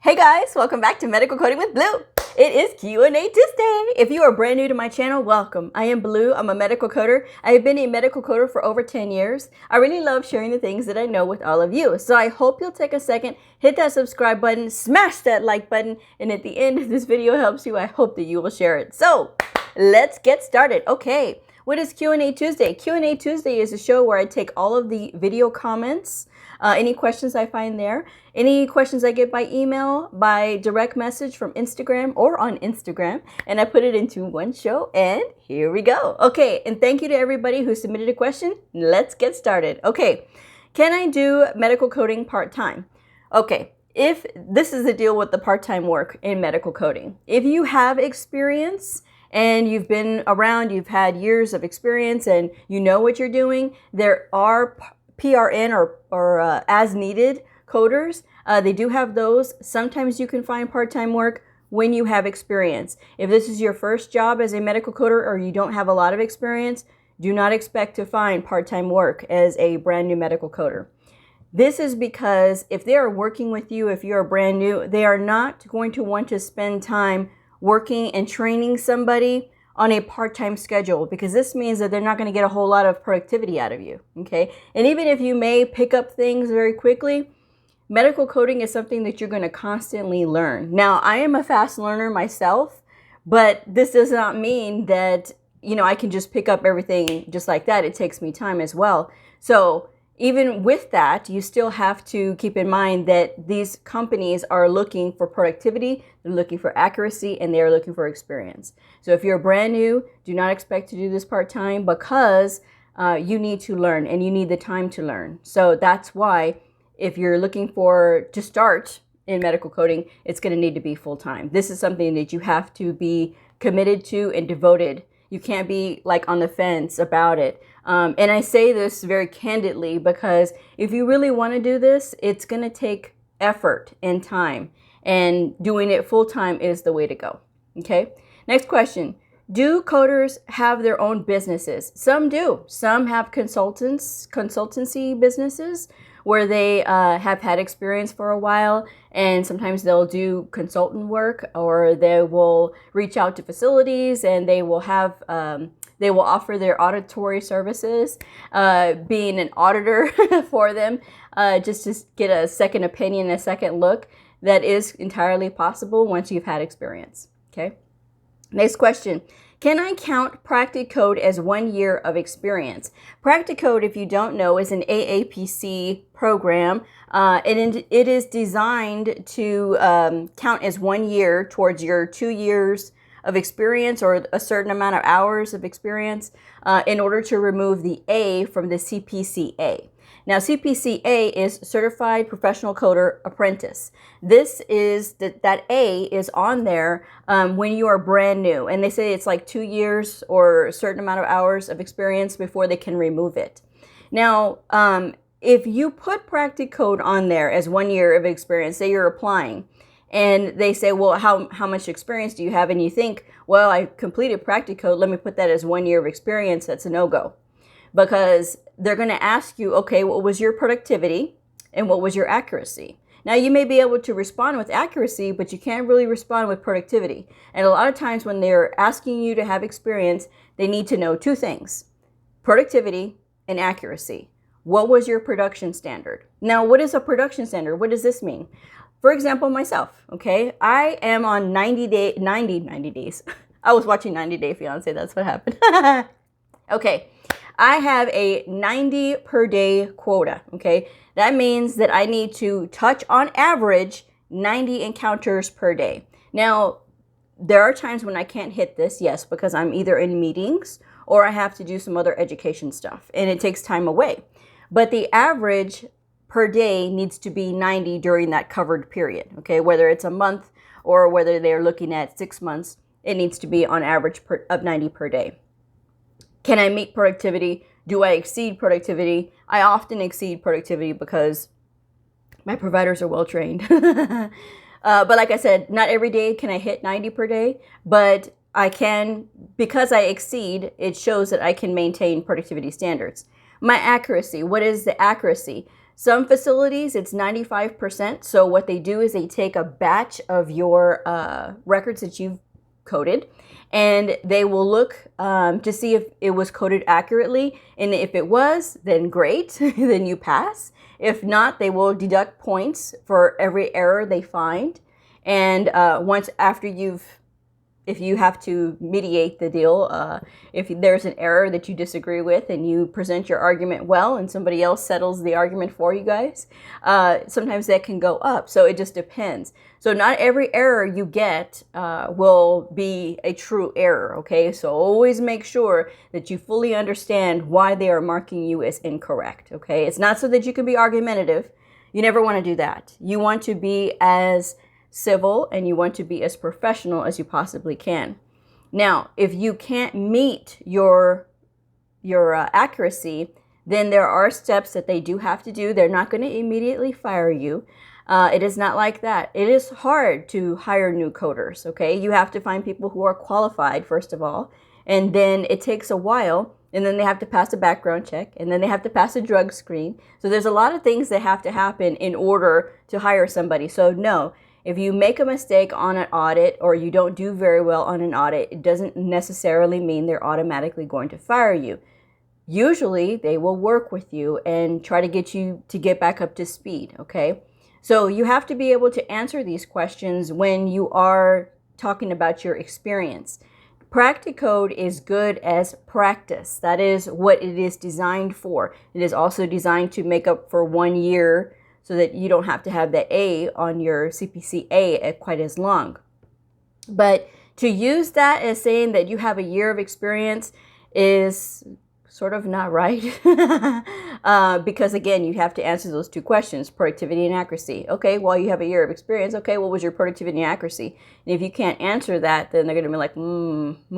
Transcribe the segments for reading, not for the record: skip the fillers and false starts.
Hey guys, welcome back to Medical Coding with Blue. It is Q&A Tuesday. If you are brand new to my channel, welcome. I am Blue. I'm a medical coder. I have been a medical coder for over 10 years. I really love sharing the things that I know with all of you. So I hope you'll take a second, hit that subscribe button, smash that like button, and at the end, if this video helps you, I hope that you will share it. So let's get started. Okay, what is Q&A Tuesday? Q&A Tuesday is a show where I take all of the video comments, any questions I find there, any questions I get by email, by direct message from Instagram or on Instagram, and I put it into one show, and here we go. Okay, and thank you to everybody who submitted a question. Let's get started. Okay, can I do medical coding part-time? Okay, if this is the deal with the part-time work in medical coding. If you have experience and you've been around, you've had years of experience and you know what you're doing, there are PRN or as needed coders. They do have those. Sometimes you can find part-time work when you have experience. If this is your first job as a medical coder or you don't have a lot of experience, do not expect to find part-time work as a brand new medical coder. This is because if they are working with you, if you're brand new, they are not going to want to spend time working and training somebody on a part-time schedule, because this means that they're not going to get a whole lot of productivity out of you, okay? And even if you may pick up things very quickly, medical coding is something that you're going to constantly learn. Now, I am a fast learner myself, but this does not mean that, I can just pick up everything just like that. It takes me time as well. So even with that, you still have to keep in mind that these companies are looking for productivity, they're looking for accuracy, and they're looking for experience. So if you're brand new, do not expect to do this part-time, because you need to learn and you need the time to learn. So that's why if you're looking to start in medical coding, it's going to need to be full-time. This is something that you have to be committed to and devoted. You can't be like on the fence about it. And I say this very candidly because if you really want to do this, it's going to take effort and time. And doing it full-time is the way to go. Okay? Next question. Do coders have their own businesses? Some do. Some have consultancy businesses where they have had experience for a while, and sometimes they'll do consultant work, or they will reach out to facilities and they will have they will offer their auditory services, being an auditor for them, just to get a second opinion, a second look. That is entirely possible once you've had experience. Okay. Next question. Can I count practicode as 1 year of experience? Practicode, if you don't know, is an AAPC program, and it is designed to count as 1 year towards your 2 years of experience or a certain amount of hours of experience in order to remove the A from the CPCA. Now, CPCA is Certified Professional Coder Apprentice. This is that A is on there when you are brand new. And they say it's like 2 years or a certain amount of hours of experience before they can remove it. Now, if you put practicode on there as 1 year of experience, say you're applying, and they say, well, how much experience do you have? And you think, well, I completed practicode, let me put that as 1 year of experience. That's a no-go. Because they're going to ask you, okay, what was your productivity and what was your accuracy? Now, you may be able to respond with accuracy, but you can't really respond with productivity. And a lot of times when they're asking you to have experience, they need to know two things: productivity and accuracy. What was your production standard? Now, what is a production standard? What does this mean? For example, myself, okay, I am on 90 days. I was watching 90 Day Fiance. That's what happened. Okay. I have a 90 per day quota, okay? That means that I need to touch on average 90 encounters per day. Now, there are times when I can't hit this, yes, because I'm either in meetings or I have to do some other education stuff, and it takes time away. But the average per day needs to be 90 during that covered period, okay? Whether it's a month or whether they're looking at 6 months, it needs to be on average of 90 per day. Can I meet productivity? Do I exceed productivity? I often exceed productivity because my providers are well trained. But like I said, not every day can I hit 90 per day, but I can, because I exceed, it shows that I can maintain productivity standards. My accuracy, what is the accuracy? Some facilities, it's 95%. So what they do is they take a batch of your records that you've coded, and they will look to see if it was coded accurately. And if it was, then great, then you pass. If not, they will deduct points for every error they find. And once after if you have to mediate the deal, if there's an error that you disagree with and you present your argument well and somebody else settles the argument for you guys, sometimes that can go up. So it just depends. So not every error you get will be a true error, okay? So always make sure that you fully understand why they are marking you as incorrect, okay? It's not so that you can be argumentative. You never want to do that. You want to be as civil and you want to be as professional as you possibly can. Now, if you can't meet your accuracy, then there are steps that they do have to do. They're not going to immediately fire you. It is not like that. It is hard to hire new coders, okay? You have to find people who are qualified, first of all, and then it takes a while, and then they have to pass a background check, and then they have to pass a drug screen. So there's a lot of things that have to happen in order to hire somebody. So no, if you make a mistake on an audit or you don't do very well on an audit, it doesn't necessarily mean they're automatically going to fire you. Usually they will work with you and try to get you to get back up to speed, okay? So you have to be able to answer these questions when you are talking about your experience. Practicode is good as practice. That is what it is designed for. It is also designed to make up for 1 year so that you don't have to have the A on your CPCA quite as long. But to use that as saying that you have a year of experience is sort of not right. Because again, you have to answer those two questions, productivity and accuracy. Okay, well, you have a year of experience. Okay, what was your productivity and accuracy? And if you can't answer that, then they're going to be like,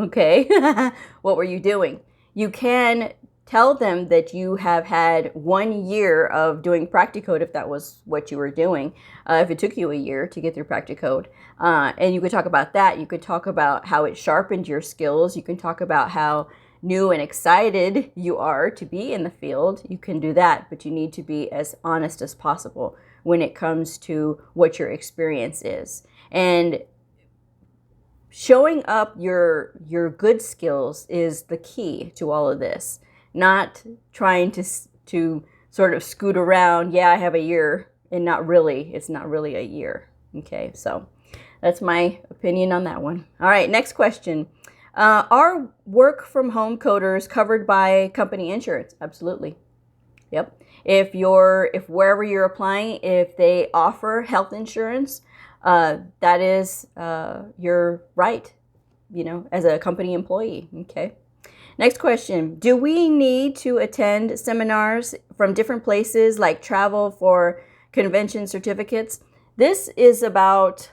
okay, what were you doing? You can tell them that you have had 1 year of doing practicode if that was what you were doing, if it took you a year to get through practicode. And you could talk about that. You could talk about how it sharpened your skills. You can talk about how new and excited you are to be in the field. You can do that, but you need to be as honest as possible when it comes to what your experience is. And showing up your good skills is the key to all of this. Not trying to sort of scoot around, yeah, I have a year, and it's not really a year. Okay, so that's my opinion on that one. All right, next question. Are work from home coders covered by company insurance? Absolutely. Yep. If wherever you're applying, if they offer health insurance, that is your right, as a company employee. Okay. Next question. Do we need to attend seminars from different places, like travel for convention certificates? This is about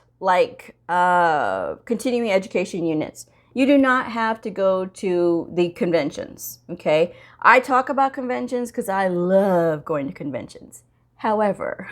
continuing education units. You do not have to go to the conventions, okay? I talk about conventions because I love going to conventions. However,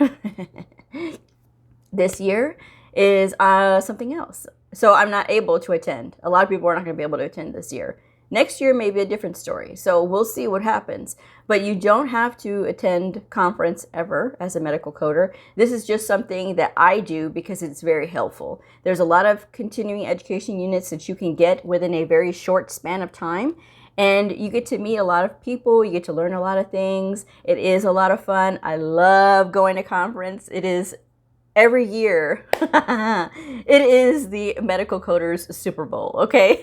this year is something else. So I'm not able to attend. A lot of people are not going to be able to attend this year. Next year may be a different story, so we'll see what happens. But you don't have to attend conference ever as a medical coder. This is just something that I do because it's very helpful. There's a lot of continuing education units that you can get within a very short span of time, and you get to meet a lot of people. You get to learn a lot of things. It is a lot of fun. I love going to conference. It is every year. It is the Medical Coders Super Bowl, okay?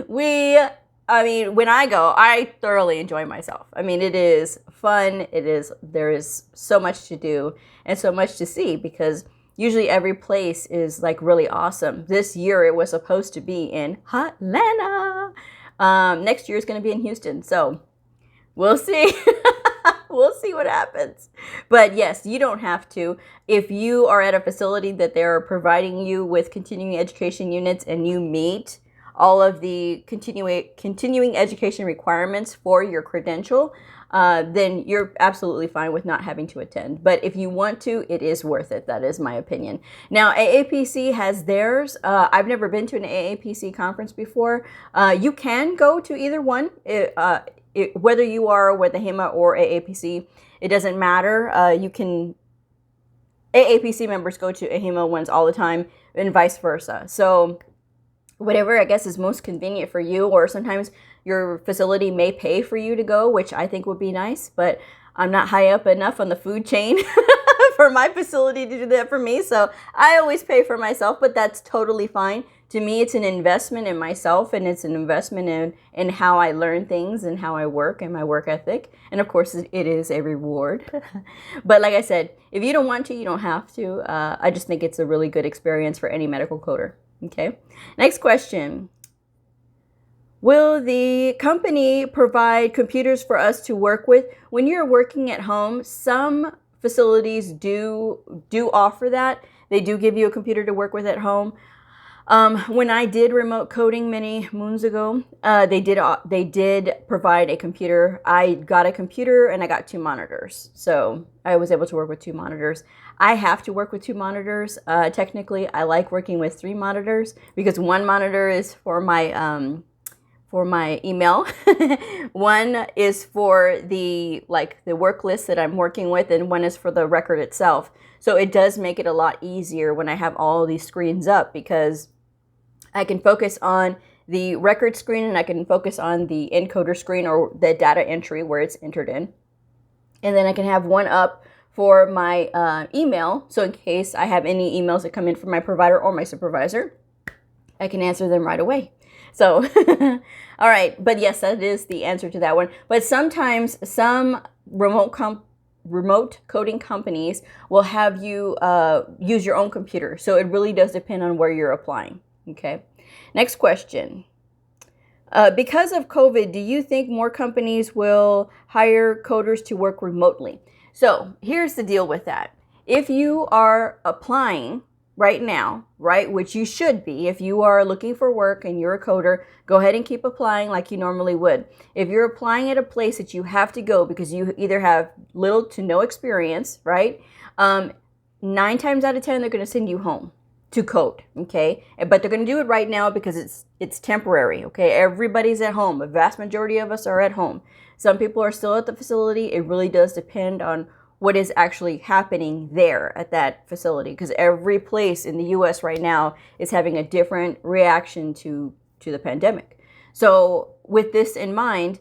When I go, I thoroughly enjoy myself. It is fun. There is so much to do and so much to see because usually every place is really awesome. This year it was supposed to be in Atlanta. Next year is going to be in Houston. So we'll see. We'll see what happens. But yes, you don't have to. If you are at a facility that they're providing you with continuing education units and you meet all of the continuing education requirements for your credential, then you're absolutely fine with not having to attend. But if you want to, it is worth it. That is my opinion. Now, AAPC has theirs. I've never been to an AAPC conference before. You can go to either one. whether you are with a HIMA or AAPC, it doesn't matter. AAPC members go to HIMA ones all the time and vice versa. So whatever I guess is most convenient for you, or sometimes your facility may pay for you to go, which I think would be nice, but I'm not high up enough on the food chain for my facility to do that for me. So I always pay for myself, but that's totally fine. To me, it's an investment in myself, and it's an investment in how I learn things and how I work and my work ethic. And of course, it is a reward. But like I said, if you don't want to, you don't have to. I just think it's a really good experience for any medical coder. Okay. Next question. Will the company provide computers for us to work with? When you're working at home, some facilities do offer that. They do give you a computer to work with at home. When I did remote coding many moons ago, they did provide a computer. I got a computer and I got 2 monitors. So I was able to work with 2 monitors. I have to work with 2 monitors. Technically, I like working with 3 monitors because 1 monitor is for my email. 1 is for the work list that I'm working with, and 1 is for the record itself. So it does make it a lot easier when I have all these screens up, because I can focus on the record screen and I can focus on the encoder screen, or the data entry where it's entered in. And then I can have 1 up for my email. So in case I have any emails that come in from my provider or my supervisor, I can answer them right away. So, all right. But yes, that is the answer to that one. But sometimes some remote coding companies will have you use your own computer. So it really does depend on where you're applying. Okay. Next question. Because of COVID, do you think more companies will hire coders to work remotely? So here's the deal with that. If you are applying right now, right, which you should be, if you are looking for work and you're a coder, go ahead and keep applying like you normally would. If you're applying at a place that you have to go because you either have little to no experience, right, 9 times out of 10, they're going to send you home to code, okay? But they're going to do it right now because it's temporary, okay? Everybody's at home. A vast majority of us are at home. Some people are still at the facility. It really does depend on what is actually happening there at that facility, because every place in the US right now is having a different reaction to the pandemic. So with this in mind,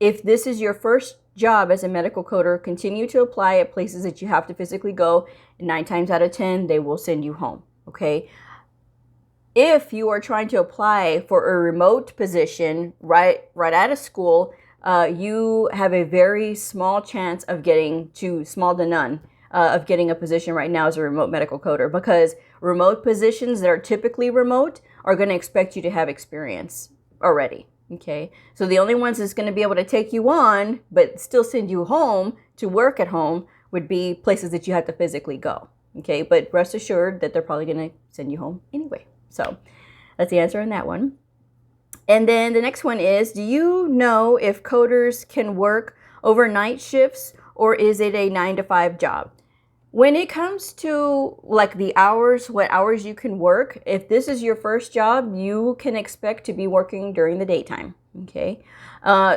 if this is your first job as a medical coder, continue to apply at places that you have to physically go. 9 times out of 10, they will send you home, okay? If you are trying to apply for a remote position right out of school, you have a very small chance of getting small to none of getting a position right now as a remote medical coder, because remote positions that are typically remote are going to expect you to have experience already. Okay, so the only ones that's going to be able to take you on but still send you home to work at home would be places that you have to physically go. Okay, but rest assured that they're probably going to send you home anyway. So that's the answer on that one. And then the next one is, do you know if coders can work overnight shifts, or is it a 9 to 5 job? When it comes to like the hours, what hours you can work, if this is your first job, you can expect to be working during the daytime. Okay.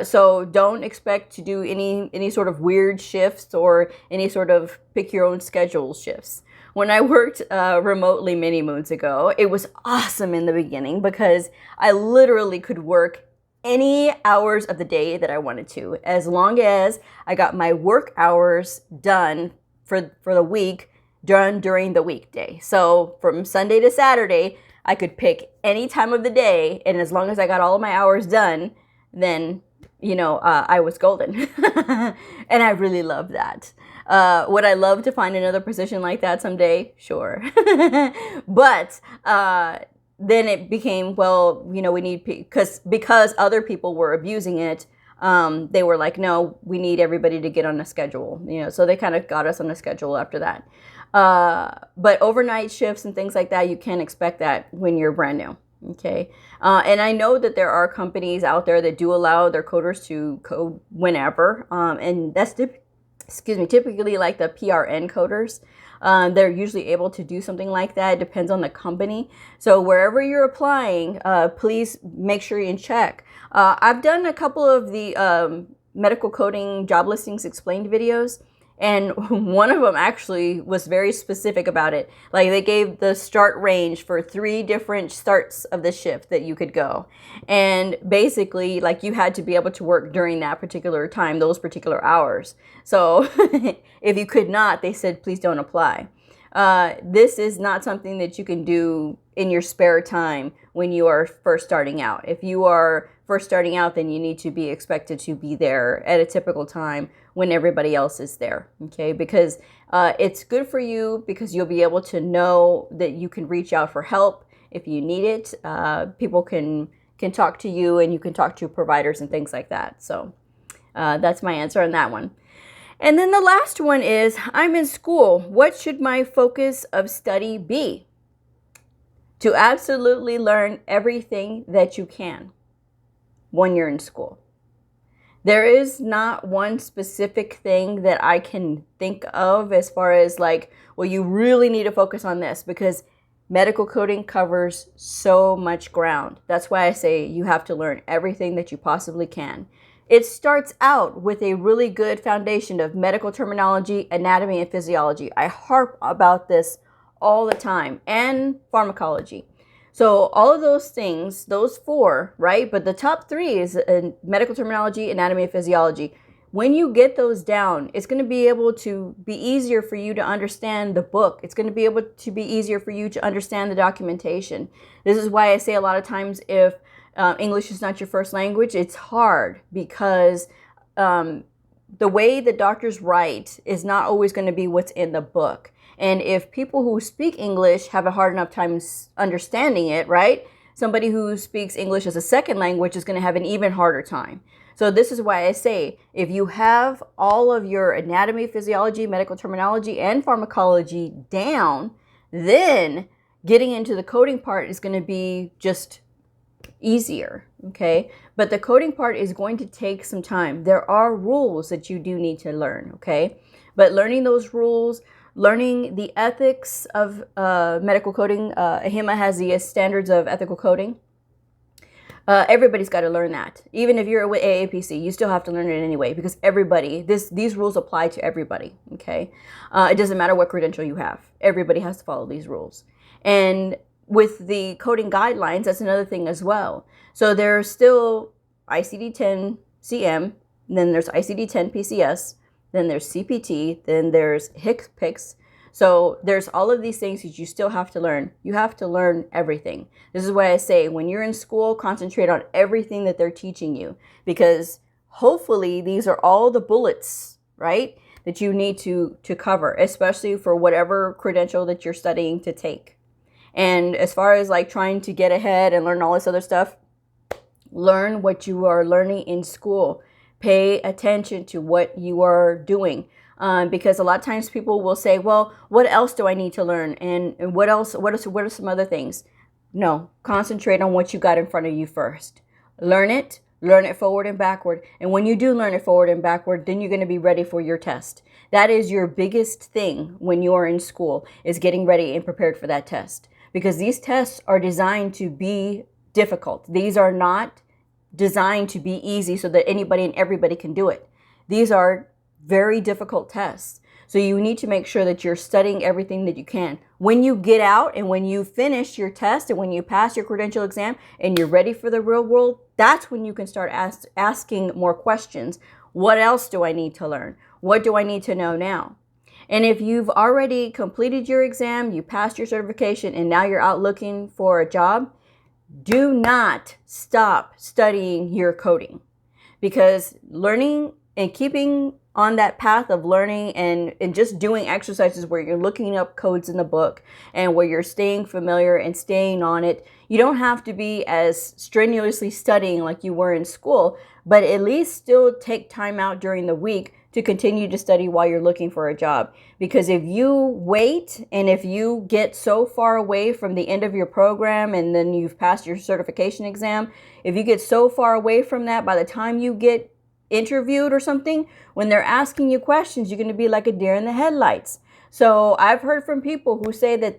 So don't expect to do any sort of weird shifts or any sort of pick your own schedule shifts. When I worked remotely many moons ago, it was awesome in the beginning because I literally could work any hours of the day that I wanted to, as long as I got my work hours done for the week done during the weekday. So from Sunday to Saturday, I could pick any time of the day, and as long as I got all of my hours done, then, I was golden. And I really love that. Would I love to find another position like that someday? Sure. But then it became, we need, because other people were abusing it, they were like, no, we need everybody to get on a schedule, so they kind of got us on a schedule after that. But overnight shifts and things like that, you can't expect that when you're brand new. Okay. And I know that there are companies out there that do allow their coders to code whenever. And that's typically like the PRN coders. They're usually able to do something like that. It depends on the company. So wherever you're applying, please make sure you check. I've done a couple of the medical coding job listings explained videos. And one of them actually was very specific about it. Like they gave the start range for 3 different starts of the shift that you could go. And basically, like you had to be able to work during that particular time, those particular hours. So if you could not, they said, please don't apply. This is not something that you can do in your spare time when you are first starting out. If you are first starting out, then you need to be expected to be there at a typical time when everybody else is there, okay? Because it's good for you because you'll be able to know that you can reach out for help if you need it. People can talk to you, and you can talk to providers and things like that. So that's my answer on that one. And then the last one is, I'm in school. What should my focus of study be? To absolutely learn everything that you can when you're in school. There is not one specific thing that I can think of as far as like, well, you really need to focus on this, because medical coding covers so much ground. That's why I say you have to learn everything that you possibly can. It starts out with a really good foundation of medical terminology, anatomy, and physiology. I harp about this all the time, and pharmacology. So all of those things, those 4, right? But the top 3 is medical terminology, anatomy, and physiology. When you get those down, it's going to be able to be easier for you to understand the book. It's going to be able to be easier for you to understand the documentation. This is why I say a lot of times if English is not your first language, it's hard because the way the doctors write is not always going to be what's in the book. And if people who speak English have a hard enough time understanding it, right? Somebody who speaks English as a second language is going to have an even harder time. So this is why I say, if you have all of your anatomy, physiology, medical terminology, and pharmacology down, then getting into the coding part is going to be just easier, okay? But the coding part is going to take some time. There are rules that you do need to learn, okay? But learning those rules, learning the ethics of medical coding, HIMA has the standards of ethical coding. Everybody's got to learn that. Even if you're with AAPC, you still have to learn it anyway, because everybody, these rules apply to everybody, okay? It doesn't matter what credential you have. Everybody has to follow these rules. And with the coding guidelines, that's another thing as well. So there's still ICD-10 CM, then there's ICD-10 PCS, then there's CPT, then there's HCPCS. So there's all of these things that you still have to learn. You have to learn everything. This is why I say when you're in school, concentrate on everything that they're teaching you, because hopefully these are all the bullets, right, that you need to cover, especially for whatever credential that you're studying to take. And as far as like trying to get ahead and learn all this other stuff, learn what you are learning in school. Pay attention to what you are doing, because a lot of times people will say, well, what else do I need to learn? And what else? What are some other things? No, concentrate on what you got in front of you first. Learn it forward and backward. And when you do learn it forward and backward, then you're going to be ready for your test. That is your biggest thing when you are in school, is getting ready and prepared for that test. Because these tests are designed to be difficult. These are not designed to be easy so that anybody and everybody can do it. These are very difficult tests. So you need to make sure that you're studying everything that you can. When you get out and when you finish your test and when you pass your credential exam and you're ready for the real world, that's when you can start asking more questions. What else do I need to learn? What do I need to know now? And if you've already completed your exam, you passed your certification, and now you're out looking for a job, do not stop studying your coding, because learning and keeping on that path of learning and just doing exercises where you're looking up codes in the book and where you're staying familiar and staying on it. You don't have to be as strenuously studying like you were in school, but at least still take time out during the week to continue to study while you're looking for a job. Because if you wait and if you get so far away from the end of your program and then you've passed your certification exam, if you get so far away from that, by the time you get interviewed or something, when they're asking you questions, you're going to be like a deer in the headlights. So I've heard from people who say that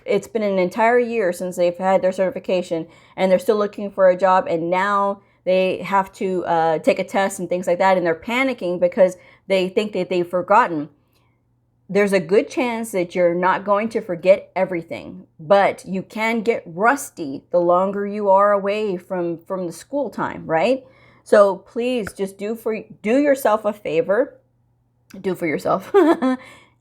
it's been an entire year since they've had their certification and they're still looking for a job, and now they have to take a test and things like that, and they're panicking because they think that they've forgotten. There's a good chance that you're not going to forget everything, but you can get rusty the longer you are away from the school time, right? So please just do yourself a favor. Do for yourself.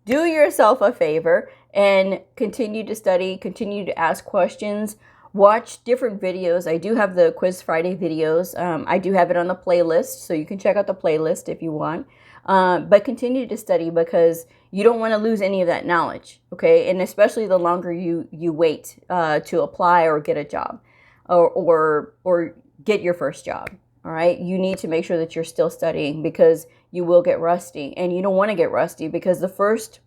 Do yourself a favor and continue to study, continue to ask questions, watch different videos. I do have the Quiz Friday videos. I do have it on the playlist, so you can check out the playlist if you want. But continue to study, because you don't want to lose any of that knowledge, okay? And especially the longer you wait to apply or get a job or get your first job, all right? You need to make sure that you're still studying, because you will get rusty, and you don't want to get rusty, because the first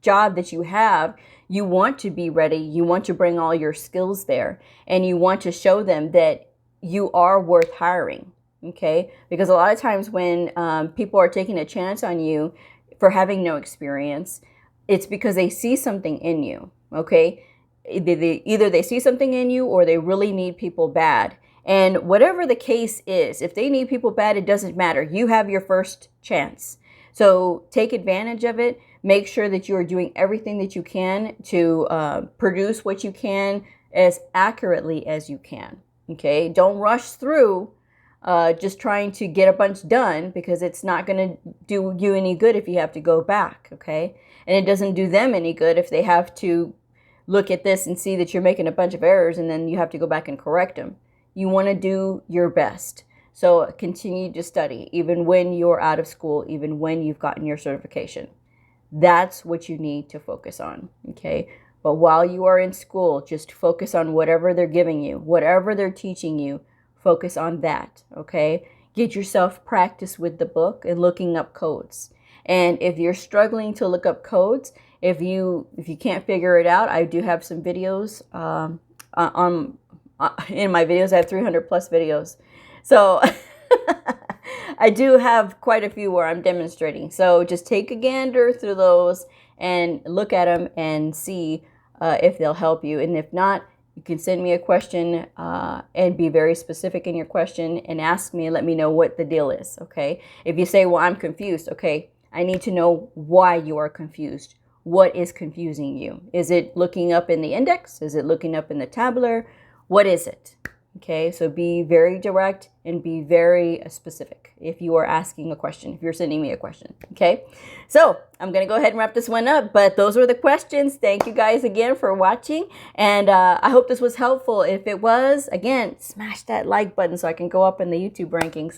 job that you have, you want to be ready. You want to bring all your skills there, and you want to show them that you are worth hiring, okay? Because a lot of times when people are taking a chance on you for having no experience, it's because they see something in you, okay? Either they see something in you, or they really need people bad. And whatever the case is, if they need people bad, it doesn't matter. You have your first chance. So take advantage of it. Make sure that you are doing everything that you can to produce what you can as accurately as you can. Okay? Don't rush through just trying to get a bunch done, because it's not going to do you any good if you have to go back. Okay? And it doesn't do them any good if they have to look at this and see that you're making a bunch of errors, and then you have to go back and correct them. You want to do your best. So continue to study, even when you're out of school, even when you've gotten your certification. That's what you need to focus on, okay? But while you are in school, just focus on whatever they're giving you, whatever they're teaching you, focus on that, okay? Get yourself practice with the book and looking up codes. And if you're struggling to look up codes, if you can't figure it out, I do have some videos in my videos. I have 300 plus videos. So I do have quite a few where I'm demonstrating. So just take a gander through those and look at them and see if they'll help you. And if not, you can send me a question and be very specific in your question and ask me and let me know what the deal is, okay? If you say, well, I'm confused, okay, I need to know why you are confused. What is confusing you? Is it looking up in the index? Is it looking up in the tabular? What is it? Okay, so be very direct and be very specific if you are asking a question, if you're sending me a question, okay? So I'm going to go ahead and wrap this one up, but those were the questions. Thank you guys again for watching, and I hope this was helpful. If it was, again, smash that like button so I can go up in the YouTube rankings.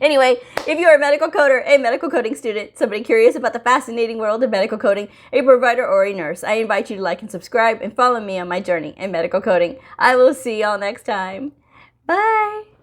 Anyway, if you're a medical coder, a medical coding student, somebody curious about the fascinating world of medical coding, a provider, or a nurse, I invite you to like and subscribe and follow me on my journey in medical coding. I will see y'all next time. Bye.